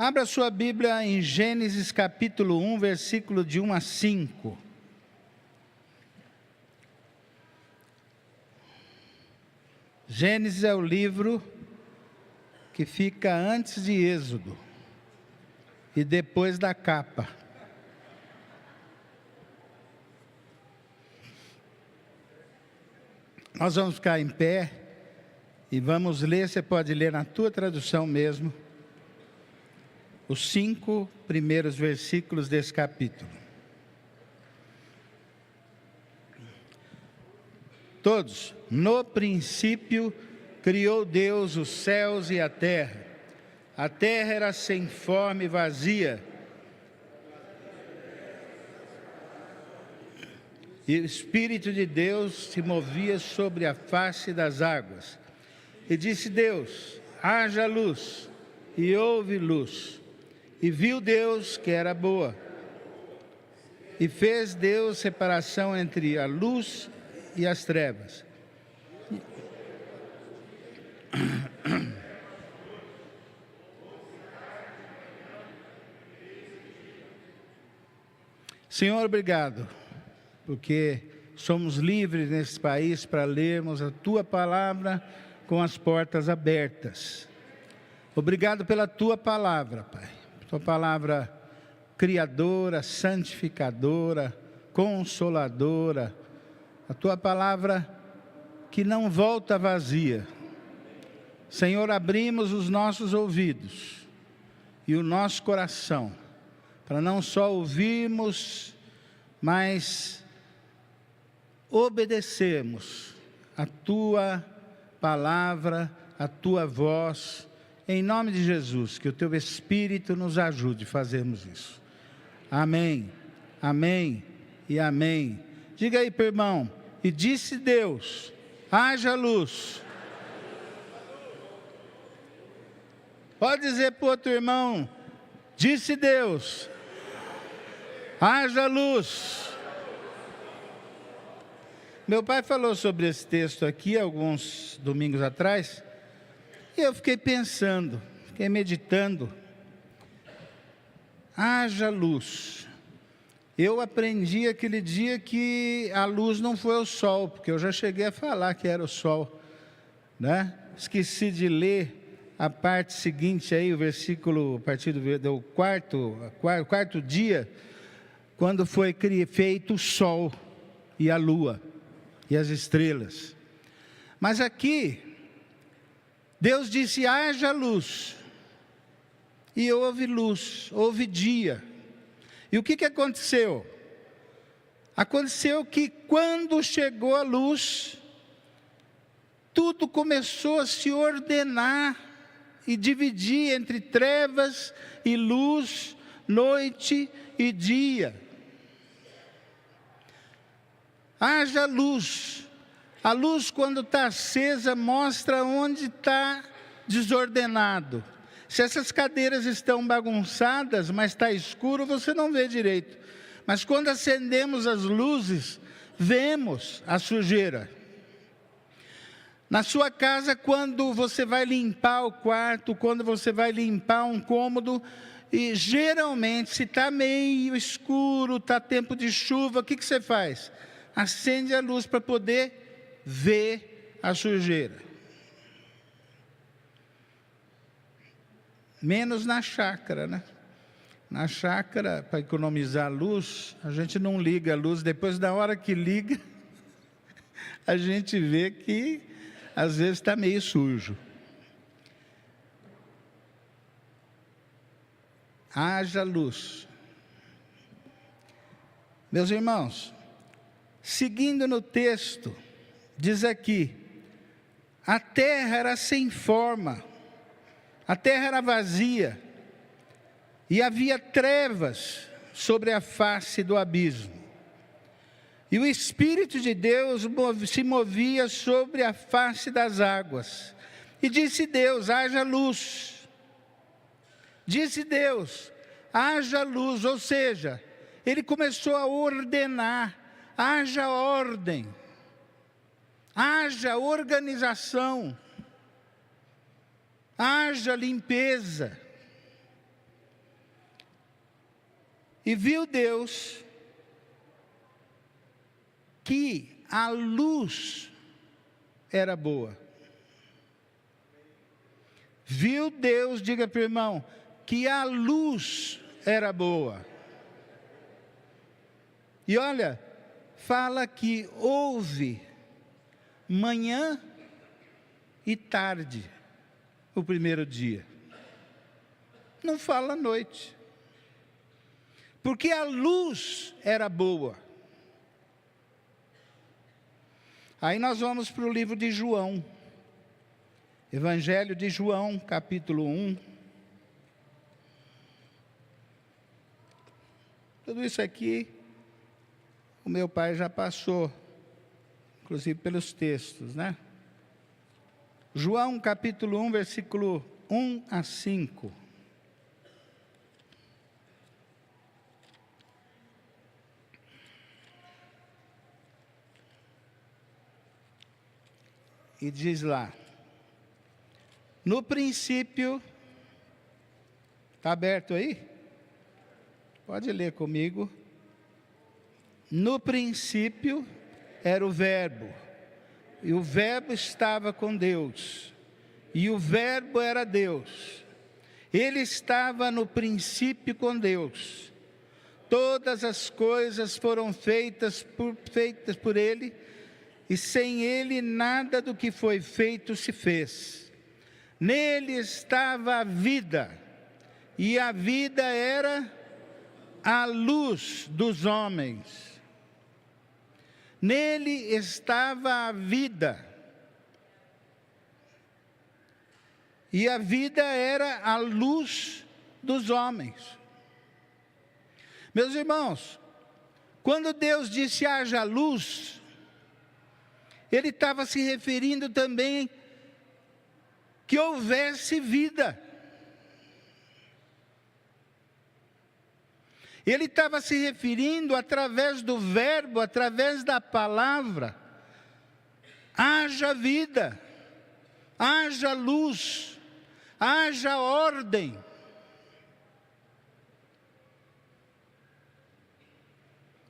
Abra sua Bíblia em Gênesis capítulo 1, versículo de 1 a 5. Gênesis é o livro que fica antes de Êxodo e depois da capa. Nós vamos ficar em pé e vamos ler, você pode ler na tua tradução mesmo, os 5 primeiros versículos desse capítulo. Todos. No princípio criou Deus os céus e a terra. A terra era sem forma e vazia. E o Espírito de Deus se movia sobre a face das águas. E disse Deus: haja luz, e houve luz. E viu Deus que era boa. E fez Deus separação entre a luz e as trevas. Senhor, obrigado, porque somos livres nesse país para lermos a Tua palavra com as portas abertas. Obrigado pela Tua palavra, Pai. Tua palavra criadora, santificadora, consoladora. A Tua palavra que não volta vazia. Senhor, abrimos os nossos ouvidos e o nosso coração para não só ouvirmos, mas obedecermos a Tua palavra, a Tua voz. Em nome de Jesus, que o Teu Espírito nos ajude a fazermos isso. Amém, amém e amém. Diga aí para o irmão: e disse Deus, haja luz. Pode dizer para o outro irmão: disse Deus, haja luz. Meu pai falou sobre esse texto aqui alguns domingos atrás, e eu fiquei pensando, fiquei meditando. Haja luz. Eu aprendi aquele dia que a luz não foi o sol, porque eu já cheguei a falar que era o sol, né? Esqueci de ler a parte seguinte aí, o versículo, a partir do quarto dia, quando foi feito o sol e a lua e as estrelas. Mas aqui, Deus disse: haja luz, e houve luz, houve dia. E o que aconteceu? Aconteceu que quando chegou a luz, tudo começou a se ordenar e dividir entre trevas e luz, noite e dia. Haja luz. A luz, quando está acesa, mostra onde está desordenado. Se essas cadeiras estão bagunçadas, mas está escuro, você não vê direito. Mas quando acendemos as luzes, vemos a sujeira. Na sua casa, quando você vai limpar o quarto, quando você vai limpar um cômodo, e geralmente, se está meio escuro, está tempo de chuva, o que você faz? Acende a luz para poder ver a sujeira. Menos na chácara, né? Na chácara, para economizar luz, a gente não liga a luz. Depois da hora que liga, a gente vê que às vezes está meio sujo. Haja luz. Meus irmãos, seguindo no texto, diz aqui: a terra era sem forma, a terra era vazia, e havia trevas sobre a face do abismo. E o Espírito de Deus se movia sobre a face das águas. E disse Deus: haja luz. Disse Deus: haja luz. Ou seja, Ele começou a ordenar: haja ordem, haja organização, haja limpeza. E viu Deus que a luz era boa. Viu Deus, diga para o irmão, que a luz era boa. E olha, fala que houve manhã e tarde, o primeiro dia. Não fala noite. Porque a luz era boa. Aí nós vamos para o livro de João. Evangelho de João, capítulo 1. Tudo isso aqui, o meu pai já passou, inclusive pelos textos, né? João, capítulo 1, versículo 1 a 5. E diz lá, no princípio, está aberto aí? Pode ler comigo. No princípio era o Verbo, e o Verbo estava com Deus, e o Verbo era Deus. Ele estava no princípio com Deus. Todas as coisas foram feitas por Ele, e sem Ele nada do que foi feito se fez. Nele estava a vida, e a vida era a luz dos homens. Nele estava a vida, e a vida era a luz dos homens. Meus irmãos, quando Deus disse haja luz, Ele estava se referindo também que houvesse vida. Ele estava se referindo através do verbo, através da palavra. Haja vida, haja luz, haja ordem.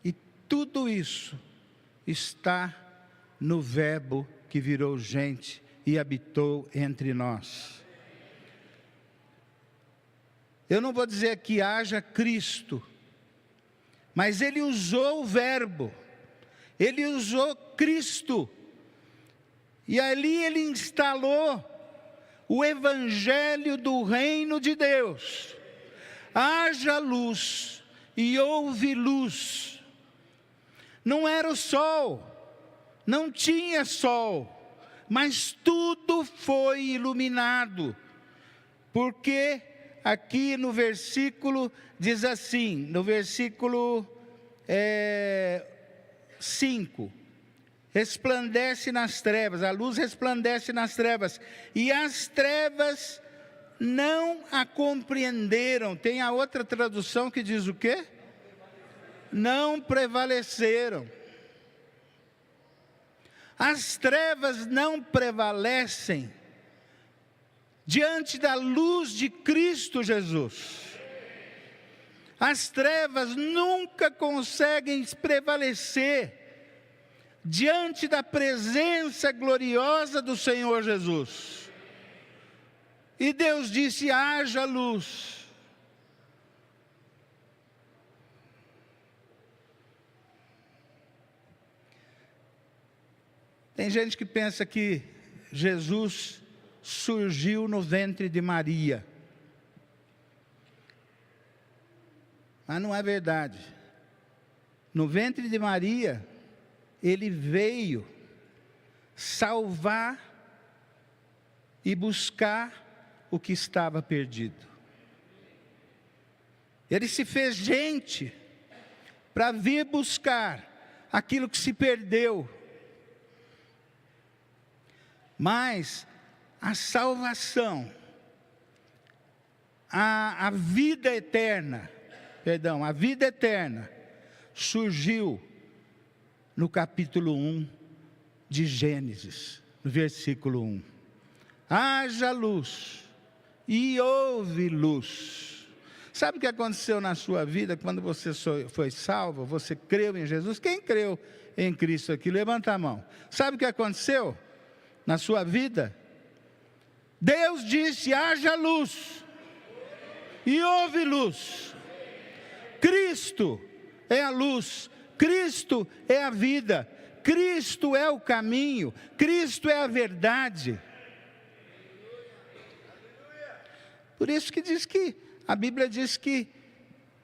E tudo isso está no Verbo que virou gente e habitou entre nós. Eu não vou dizer que haja Cristo, mas Ele usou o Verbo, Ele usou Cristo, e ali Ele instalou o Evangelho do Reino de Deus. Haja luz, e houve luz. Não era o sol, não tinha sol, mas tudo foi iluminado, porque aqui no versículo diz assim, no versículo 5, resplandece nas trevas, a luz resplandece nas trevas, e as trevas não a compreenderam. Tem a outra tradução que diz o quê? Não prevaleceram. As trevas não prevalecem diante da luz de Cristo Jesus. As trevas nunca conseguem prevalecer diante da presença gloriosa do Senhor Jesus. E Deus disse: haja luz. Tem gente que pensa que Jesus surgiu no ventre de Maria. Mas não é verdade. No ventre de Maria, Ele veio salvar e buscar o que estava perdido. Ele se fez gente para vir buscar aquilo que se perdeu. Mas a salvação, a vida eterna, a vida eterna surgiu no capítulo 1 de Gênesis, no versículo 1. Haja luz, e houve luz. Sabe o que aconteceu na sua vida quando você foi salvo? Você creu em Jesus? Quem creu em Cristo aqui? Levanta a mão. Sabe o que aconteceu na sua vida? Deus disse: haja luz, e houve luz. Cristo é a luz, Cristo é a vida, Cristo é o caminho, Cristo é a verdade. Por isso que diz que, a Bíblia diz que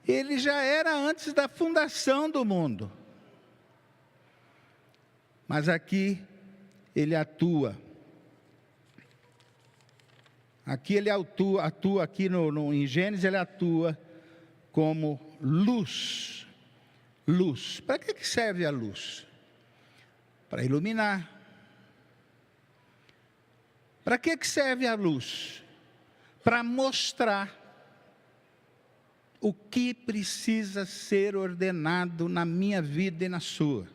Ele já era antes da fundação do mundo. Mas aqui Ele atua. Aqui Ele atua aqui em Gênesis Ele atua como luz. Luz. Para que serve a luz? Para iluminar. Para que serve a luz? Para mostrar o que precisa ser ordenado na minha vida e na sua.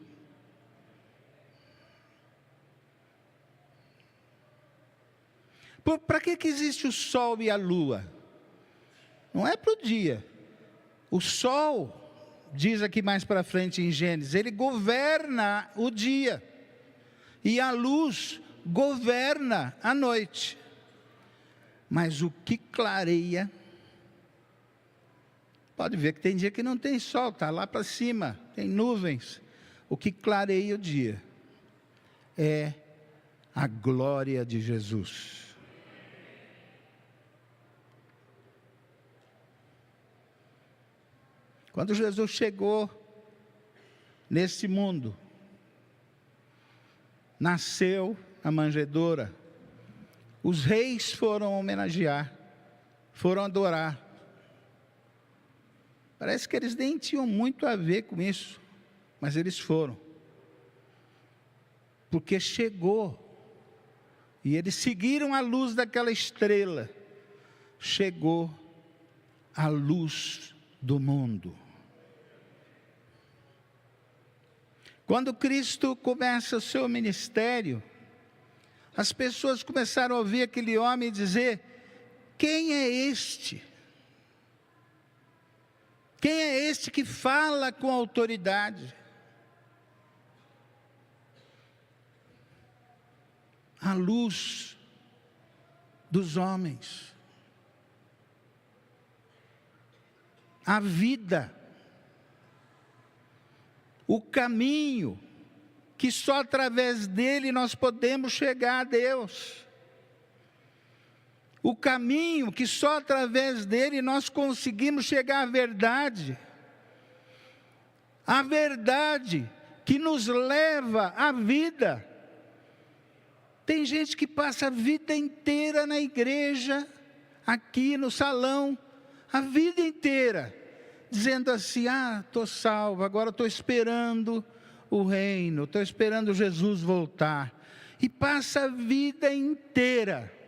Para que existe o sol e a lua? Não é para o dia. O sol, diz aqui mais para frente em Gênesis, ele governa o dia. E a luz governa a noite. Mas o que clareia, pode ver que tem dia que não tem sol, está lá para cima, tem nuvens. O que clareia o dia é a glória de Jesus. Quando Jesus chegou nesse mundo, nasceu a manjedoura, os reis foram homenagear, foram adorar. Parece que eles nem tinham muito a ver com isso, mas eles foram. Porque chegou, e eles seguiram a luz daquela estrela, chegou a luz do mundo. Quando Cristo começa o seu ministério, as pessoas começaram a ouvir aquele homem dizer: quem é este? Quem é este que fala com autoridade? A luz dos homens, a vida, o caminho, que só através dele nós podemos chegar a Deus. O caminho que só através dele nós conseguimos chegar à verdade. A verdade que nos leva à vida. Tem gente que passa a vida inteira na igreja, aqui no salão, a vida inteira, dizendo assim: estou salvo, agora estou esperando o reino, estou esperando Jesus voltar. E passa a vida inteira,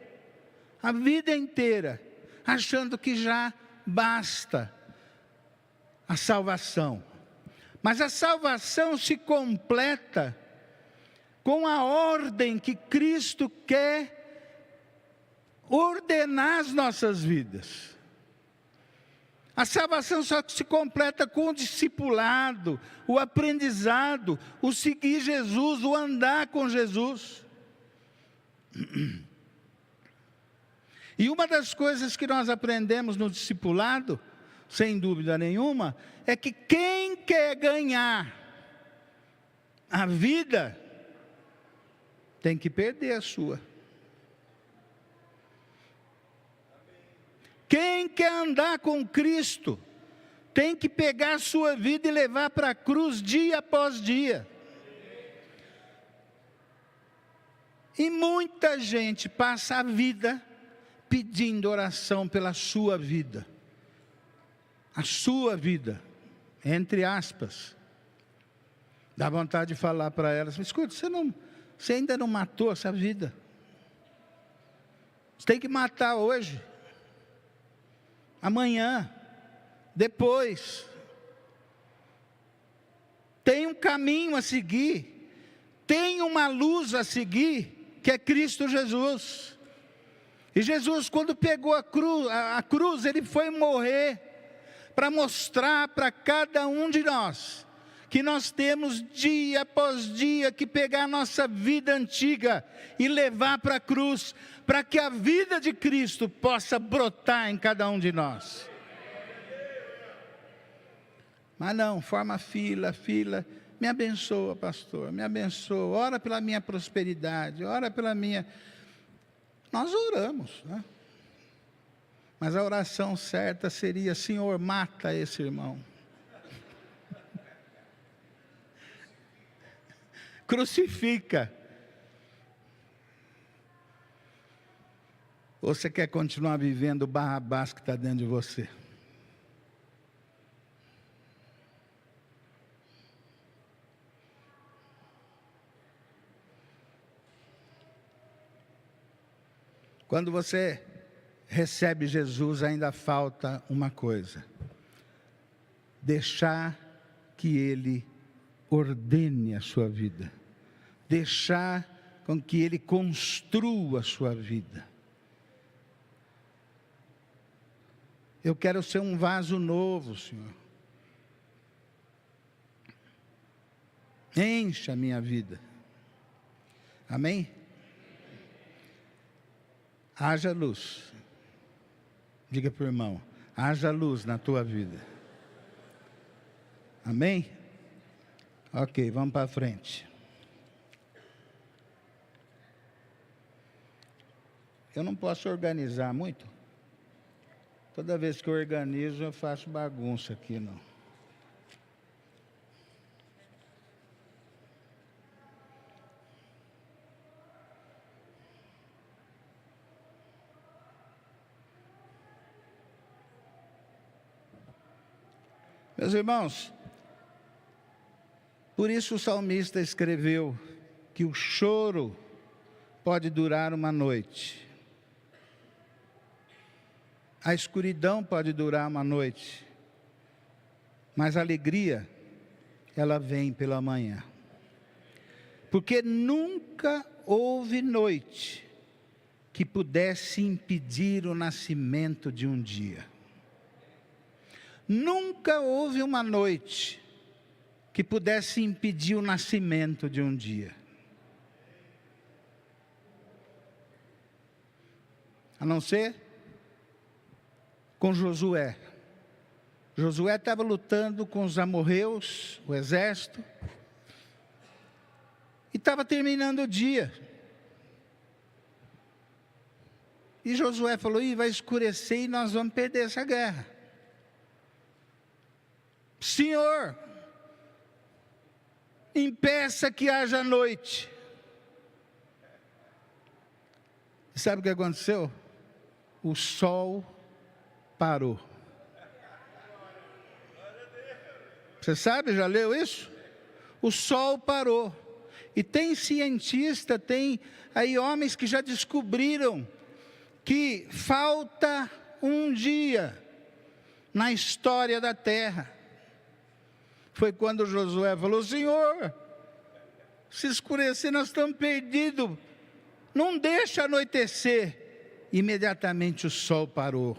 achando que já basta a salvação. Mas a salvação se completa com a ordem que Cristo quer ordenar as nossas vidas. A salvação só se completa com o discipulado, o aprendizado, o seguir Jesus, o andar com Jesus. E uma das coisas que nós aprendemos no discipulado, sem dúvida nenhuma, é que quem quer ganhar a vida, tem que perder a sua. Quem quer andar com Cristo, tem que pegar a sua vida e levar para a cruz dia após dia. E muita gente passa a vida pedindo oração pela sua vida. A sua vida, entre aspas. Dá vontade de falar para elas: escuta, você ainda não matou essa vida. Você tem que matar hoje, amanhã, depois. Tem um caminho a seguir, tem uma luz a seguir, que é Cristo Jesus. E Jesus, quando pegou a cruz, ele foi morrer para mostrar para cada um de nós que nós temos dia após dia que pegar a nossa vida antiga e levar para a cruz, para que a vida de Cristo possa brotar em cada um de nós. Mas não, forma fila, me abençoa, pastor, me abençoa, ora pela minha prosperidade, ora pela minha... Nós oramos, né? Mas a oração certa seria: Senhor, mata esse irmão. Crucifica. Ou você quer continuar vivendo o Barrabás que está dentro de você? Quando você recebe Jesus, ainda falta uma coisa: deixar que Ele ordene a sua vida, deixar com que Ele construa a sua vida. Eu quero ser um vaso novo, Senhor. Encha a minha vida. Amém? Haja luz. Diga para o irmão: haja luz na tua vida. Amém? Ok, vamos para frente. Eu não posso organizar muito. Toda vez que eu organizo, eu faço bagunça aqui, não. Meus irmãos, por isso o salmista escreveu que o choro pode durar uma noite, a escuridão pode durar uma noite, mas a alegria, ela vem pela manhã. Porque nunca houve noite que pudesse impedir o nascimento de um dia. Nunca houve uma noite que pudesse impedir o nascimento de um dia. A não ser com Josué. Josué estava lutando com os amorreus, o exército, e estava terminando o dia. E Josué falou: vai escurecer e nós vamos perder essa guerra. Senhor, impeça que haja noite. E sabe o que aconteceu? O sol parou. Você sabe, já leu isso? O sol parou. E tem cientista, tem aí homens que já descobriram que falta um dia na história da terra. Foi quando Josué falou: Senhor, se escurecer nós estamos perdidos, não deixa anoitecer. Imediatamente o sol parou.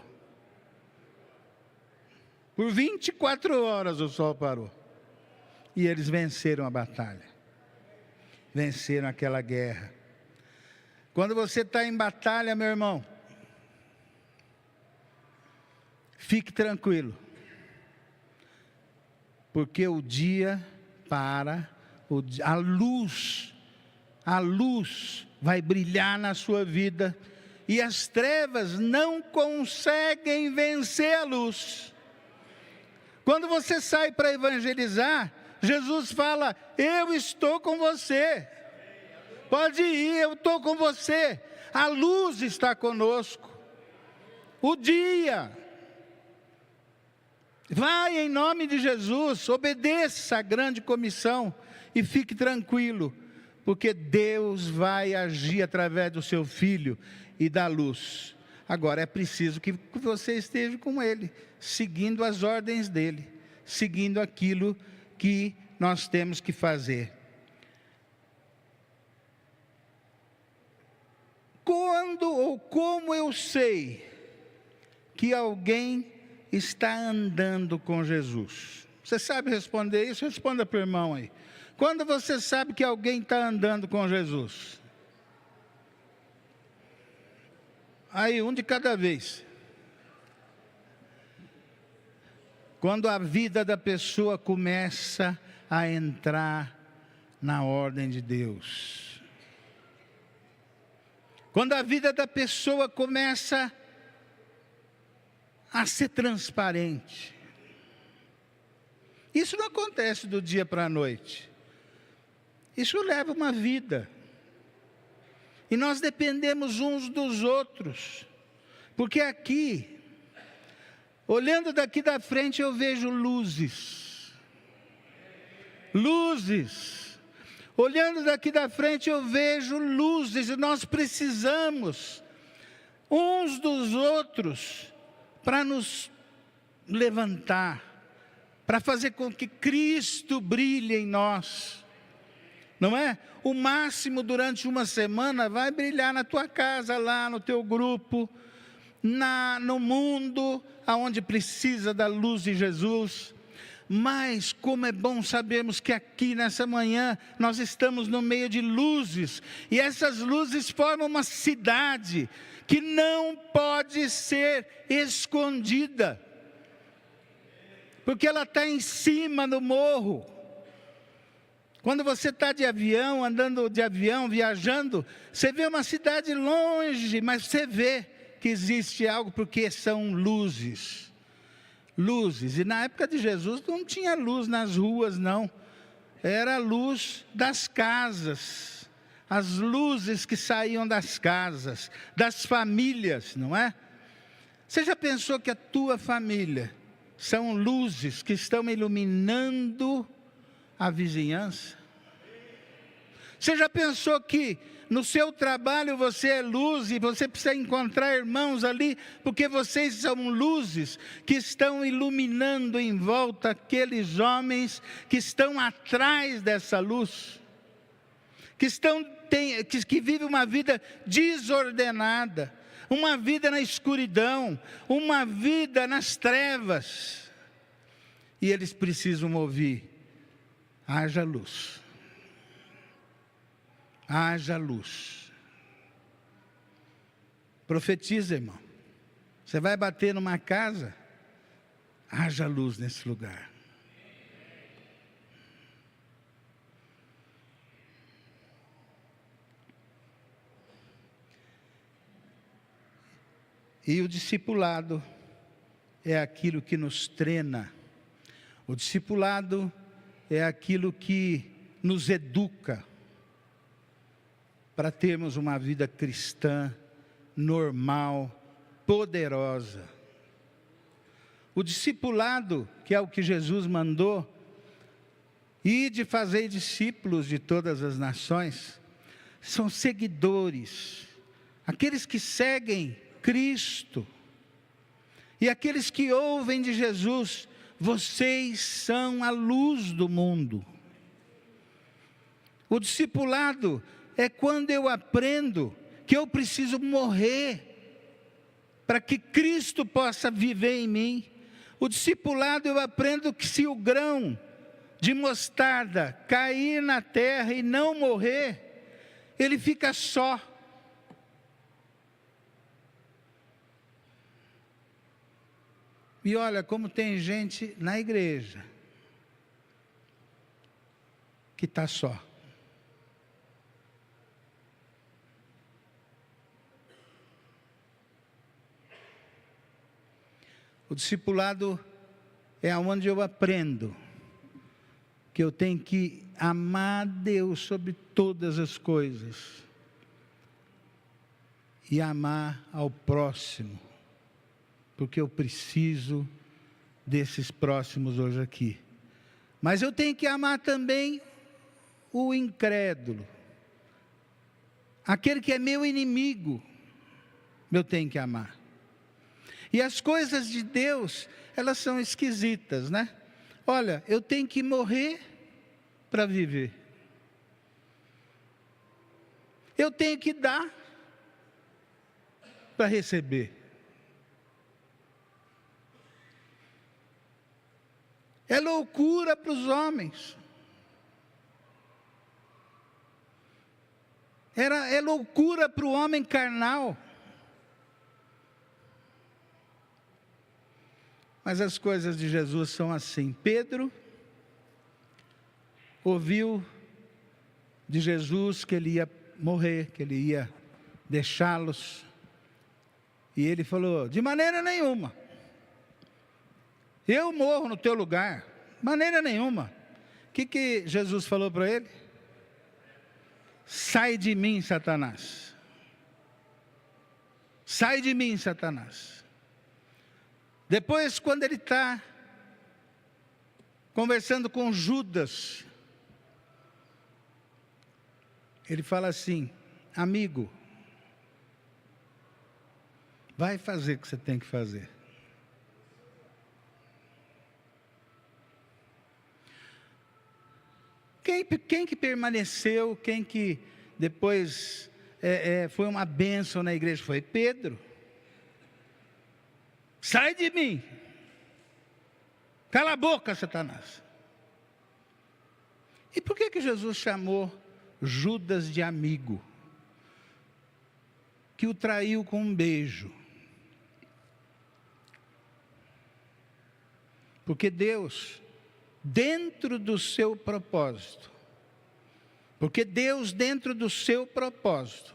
Por 24 horas o sol parou. E eles venceram a batalha. Venceram aquela guerra. Quando você está em batalha, meu irmão, fique tranquilo. Porque o dia para, a luz vai brilhar na sua vida. E as trevas não conseguem vencer a luz. Quando você sai para evangelizar, Jesus fala: eu estou com você. Pode ir, eu estou com você. A luz está conosco. O dia. Vai em nome de Jesus, obedeça a grande comissão e fique tranquilo, porque Deus vai agir através do seu Filho e da luz. Agora é preciso que você esteja com Ele, seguindo as ordens dEle, seguindo aquilo que nós temos que fazer. Quando ou como eu sei que alguém está andando com Jesus? Você sabe responder isso? Responda para o irmão aí. Quando você sabe que alguém está andando com Jesus? Aí, um de cada vez. Quando a vida da pessoa começa a entrar na ordem de Deus. Quando a vida da pessoa começa a ser transparente. Isso não acontece do dia para a noite. Isso leva uma vida. E nós dependemos uns dos outros. Porque aqui, olhando daqui da frente, eu vejo luzes. Luzes. Olhando daqui da frente, eu vejo luzes. E nós precisamos uns dos outros para nos levantar, para fazer com que Cristo brilhe em nós, não é? O máximo durante uma semana vai brilhar na tua casa, lá no teu grupo, no mundo, aonde precisa da luz de Jesus. Mas como é bom sabermos que aqui nessa manhã nós estamos no meio de luzes, e essas luzes formam uma cidade que não pode ser escondida, porque ela está em cima do morro. Quando você está de avião, andando de avião, viajando, você vê uma cidade longe, mas você vê que existe algo, porque são luzes. Luzes, e na época de Jesus não tinha luz nas ruas não, era a luz das casas, as luzes que saíam das casas, das famílias, não é? Você já pensou que a tua família são luzes que estão iluminando a vizinhança? Você já pensou que no seu trabalho você é luz e você precisa encontrar irmãos ali, porque vocês são luzes que estão iluminando em volta aqueles homens que estão atrás dessa luz, que vivem uma vida desordenada, uma vida na escuridão, uma vida nas trevas, e eles precisam ouvir: haja luz. Haja luz. Profetiza, irmão. Você vai bater numa casa, haja luz nesse lugar. E o discipulado é aquilo que nos treina. O discipulado é aquilo que nos educa para termos uma vida cristã normal, poderosa. O discipulado, que é o que Jesus mandou, e de fazer discípulos de todas as nações, são seguidores, aqueles que seguem Cristo, e aqueles que ouvem de Jesus: vocês são a luz do mundo. O discipulado é quando eu aprendo que eu preciso morrer para que Cristo possa viver em mim. O discipulado eu aprendo que se o grão de mostarda cair na terra e não morrer, ele fica só. E olha como tem gente na igreja que está só. O discipulado é onde eu aprendo que eu tenho que amar Deus sobre todas as coisas e amar ao próximo, porque eu preciso desses próximos hoje aqui. Mas eu tenho que amar também o incrédulo, aquele que é meu inimigo, eu tenho que amar. E as coisas de Deus, elas são esquisitas, né? Olha, eu tenho que morrer para viver. Eu tenho que dar para receber. É loucura para os homens. É loucura para o homem carnal. Mas as coisas de Jesus são assim. Pedro ouviu de Jesus que ele ia morrer, que ele ia deixá-los. E ele falou: de maneira nenhuma. Eu morro no teu lugar. De maneira nenhuma. O que Jesus falou para ele? Sai de mim, Satanás. Sai de mim, Satanás. Depois, quando ele está conversando com Judas, ele fala assim: amigo, vai fazer o que você tem que fazer. Quem que permaneceu, quem que depois foi uma bênção na igreja? Foi Pedro. Sai de mim. Cala a boca, Satanás. E por que Jesus chamou Judas de amigo? Que o traiu com um beijo. Porque Deus, dentro do seu propósito,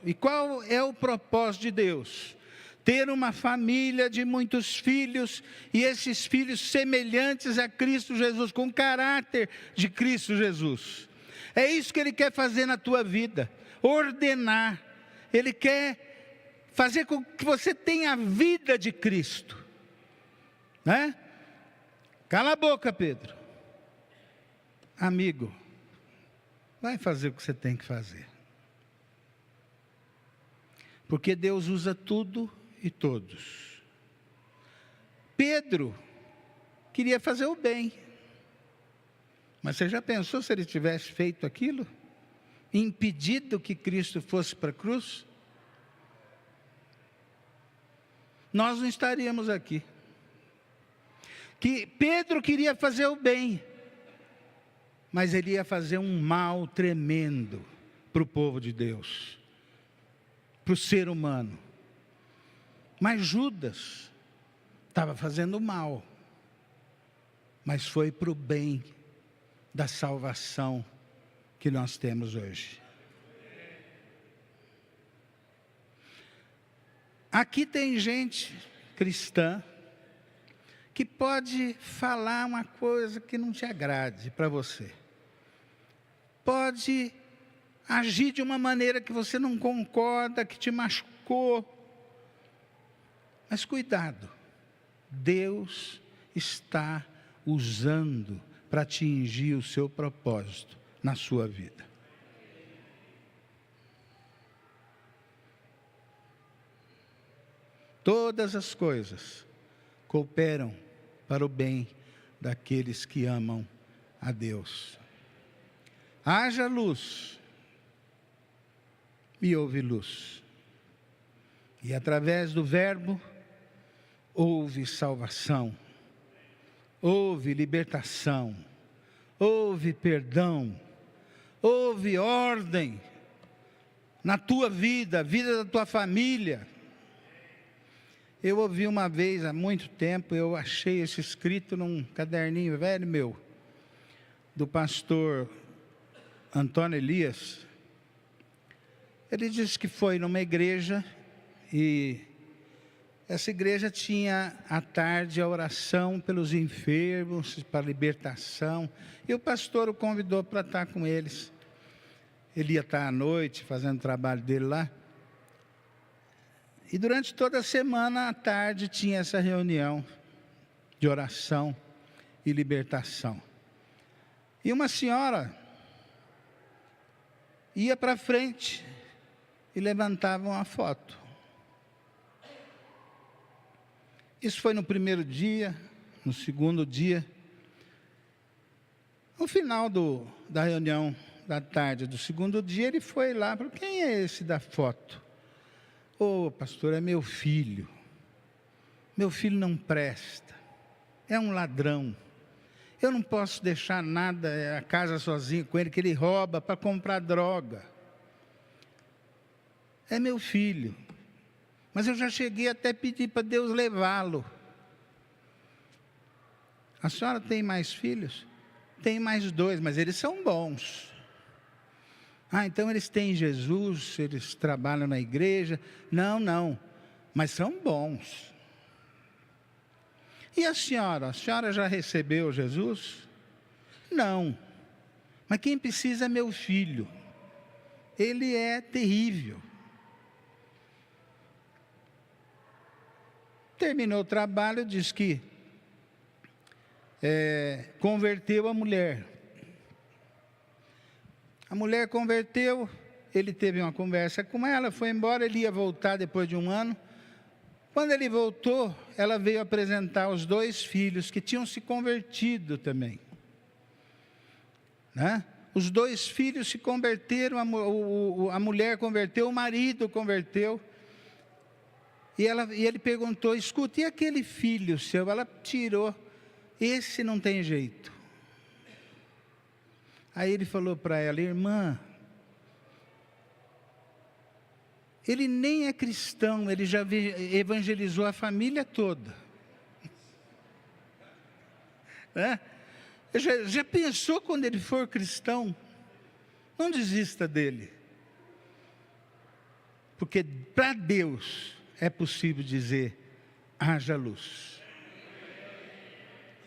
e qual é o propósito de Deus? Ter uma família de muitos filhos, e esses filhos semelhantes a Cristo Jesus, com caráter de Cristo Jesus. É isso que Ele quer fazer na tua vida, ordenar. Ele quer fazer com que você tenha a vida de Cristo, né? Cala a boca, Pedro. Amigo, vai fazer o que você tem que fazer. Porque Deus usa tudo e todos. Pedro queria fazer o bem. Mas você já pensou se ele tivesse feito aquilo? Impedido que Cristo fosse para a cruz? Nós não estaríamos aqui. Que Pedro queria fazer o bem, mas ele ia fazer um mal tremendo para o povo de Deus, para o ser humano. Mas Judas estava fazendo mal, mas foi para o bem da salvação que nós temos hoje. Aqui tem gente cristã que pode falar uma coisa que não te agrade para você. Pode agir de uma maneira que você não concorda, que te machucou. Mas cuidado, Deus está usando para atingir o seu propósito na sua vida. Todas as coisas cooperam para o bem daqueles que amam a Deus. Haja luz e houve luz. E através do verbo houve salvação, houve libertação, houve perdão, houve ordem na tua vida, a vida da tua família. Eu ouvi uma vez, há muito tempo, eu achei isso escrito num caderninho velho meu, do pastor Antônio Elias. Ele disse que foi numa igreja, e essa igreja tinha à tarde a oração pelos enfermos, para libertação, e o pastor o convidou para estar com eles. Ele ia estar à noite, fazendo o trabalho dele lá. E durante toda a semana, à tarde, tinha essa reunião de oração e libertação. E uma senhora ia para frente e levantava uma foto. Isso foi no primeiro dia, no segundo dia. No final da reunião da tarde do segundo dia, ele foi lá para: quem é esse da foto? Ô, pastor, é meu filho. Meu filho não presta, é um ladrão. Eu não posso deixar nada, a casa sozinho com ele, que ele rouba para comprar droga. É meu filho. Mas eu já cheguei até a pedir para Deus levá-lo. A senhora tem mais filhos? Tem mais 2, mas eles são bons. Ah, então eles têm Jesus, eles trabalham na igreja. Não, mas são bons. E a senhora? A senhora já recebeu Jesus? Não. Mas quem precisa é meu filho. Ele é terrível. Terminou o trabalho, diz que converteu a mulher. A mulher converteu, ele teve uma conversa com ela, foi embora, ele ia voltar depois de 1 ano. Quando ele voltou, ela veio apresentar os 2 filhos que tinham se convertido também. Né? Os 2 filhos se converteram, a mulher converteu, o marido converteu. E ele perguntou, escuta, e aquele filho seu? Ela tirou, esse não tem jeito. Aí ele falou para ela, irmã, ele nem é cristão, ele já evangelizou a família toda. Já pensou quando ele for cristão? Não desista dele. Porque para Deus é possível dizer, haja luz.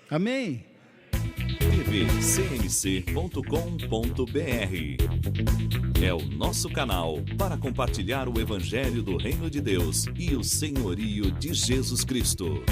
Amém? tvcmc.com.br é o nosso canal para compartilhar o Evangelho do Reino de Deus e o senhorio de Jesus Cristo.